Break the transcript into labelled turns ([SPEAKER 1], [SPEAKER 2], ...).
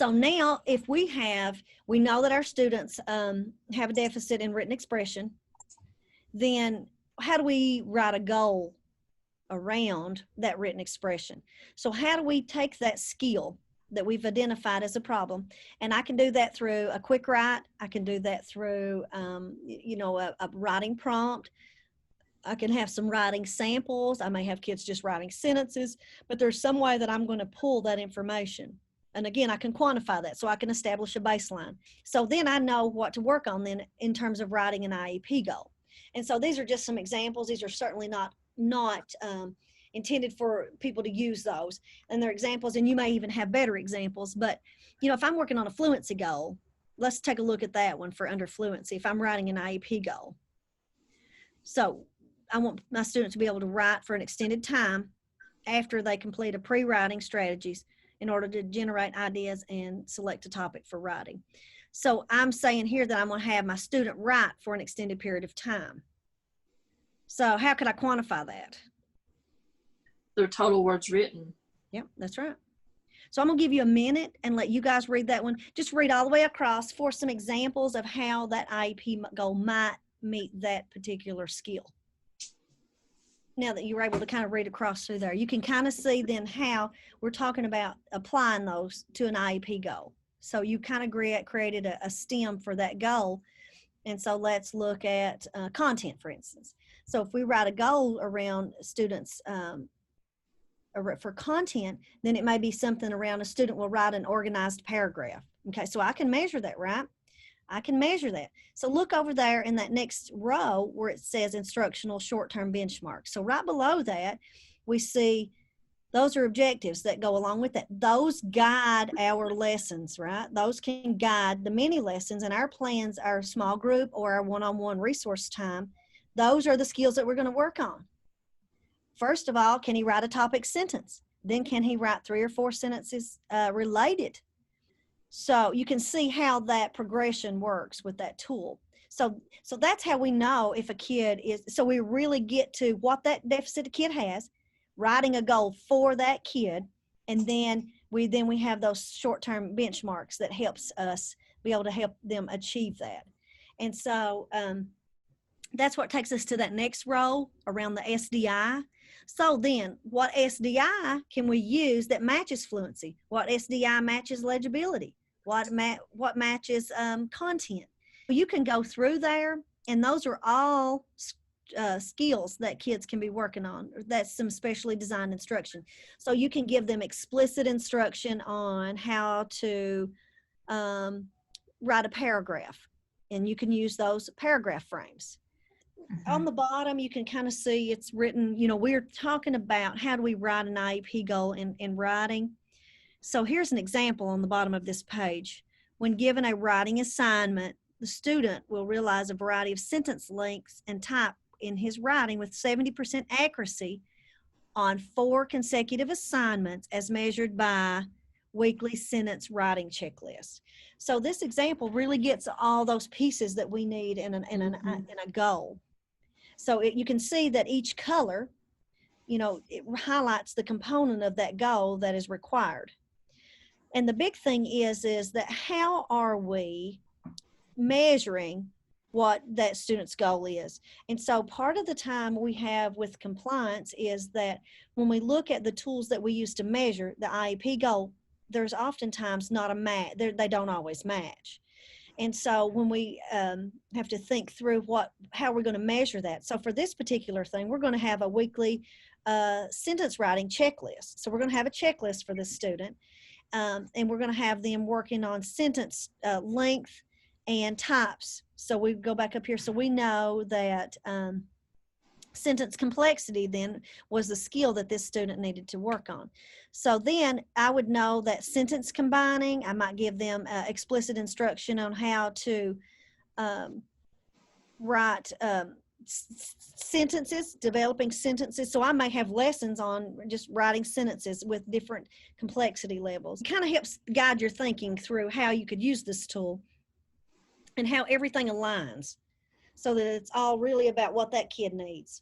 [SPEAKER 1] So now if we know that our students have a deficit in written expression, then how do we write a goal around that written expression? So how do we take that skill that we've identified as a problem, and I can do that through a quick write, I can do that through a writing prompt, I can have some writing samples, I may have kids just writing sentences, but there's some way that I'm going to pull that information. And again, I can quantify that so I can establish a baseline. So then I know what to work on then in terms of writing an IEP goal. And so these are just some examples. These are certainly not intended for people to use those, and they're examples, and you may even have better examples. But if I'm working on a fluency goal, let's take a look at that one for under fluency. If I'm writing an IEP goal, so I want my students to be able to write for an extended time after they complete a pre-writing strategies in order to generate ideas and select a topic for writing. So I'm saying here that I'm going to have my student write for an extended period of time. So how could I quantify that?
[SPEAKER 2] Their total words written.
[SPEAKER 1] Yep, that's right. So I'm going to give you a minute and let you guys read that one. Just read all the way across for some examples of how that IEP goal might meet that particular skill. Now that you're able to kind of read across through there, you can kind of see then how we're talking about applying those to an IEP goal. So you kind of created a stem for that goal. And so let's look at content, for instance. So if we write a goal around students for content, then it may be something around a student will write an organized paragraph. Okay, so I can measure that, right? I can measure that. So look over there in that next row where it says instructional short-term benchmarks. So right below that, we see those are objectives that go along with that. Those guide our lessons, right? Those can guide the mini lessons and our plans, our small group or our one-on-one resource time. Those are the skills that we're going to work on. First of all, can he write a topic sentence? Then can he write 3 or 4 sentences related? So you can see how that progression works with that tool. So that's how we know if a kid is, so we really get to what that deficit a kid has, writing a goal for that kid, and then we have those short-term benchmarks that helps us be able to help them achieve that. And so that's what takes us to that next row around the SDI. So then what SDI can we use that matches fluency? What SDI matches legibility? What matches content? You can go through there, and those are all skills that kids can be working on. That's some specially designed instruction. So you can give them explicit instruction on how to write a paragraph, and you can use those paragraph frames. Mm-hmm. On the bottom, you can kind of see it's written, we're talking about how do we write an IEP goal in writing. So here's an example on the bottom of this page. When given a writing assignment, the student will realize a variety of sentence lengths and type in his writing with 70% accuracy on 4 consecutive assignments as measured by weekly sentence writing checklist. So this example really gets all those pieces that we need in a goal. So you can see that each color, it highlights the component of that goal that is required. And the big thing is that how are we measuring what that student's goal is? And so part of the time we have with compliance is that when we look at the tools that we use to measure the IEP goal, there's oftentimes not a match. They don't always match. And so when we have to think through how we're going to measure that. So for this particular thing, we're going to have a weekly sentence writing checklist. So we're going to have a checklist for this student, and we're going to have them working on sentence length and types. So we go back up here. So we know that sentence complexity then was the skill that this student needed to work on. So then I would know that sentence combining, I might give them explicit instruction on how to write sentences, developing sentences. So I may have lessons on just writing sentences with different complexity levels. It kind of helps guide your thinking through how you could use this tool and how everything aligns so that it's all really about what that kid needs.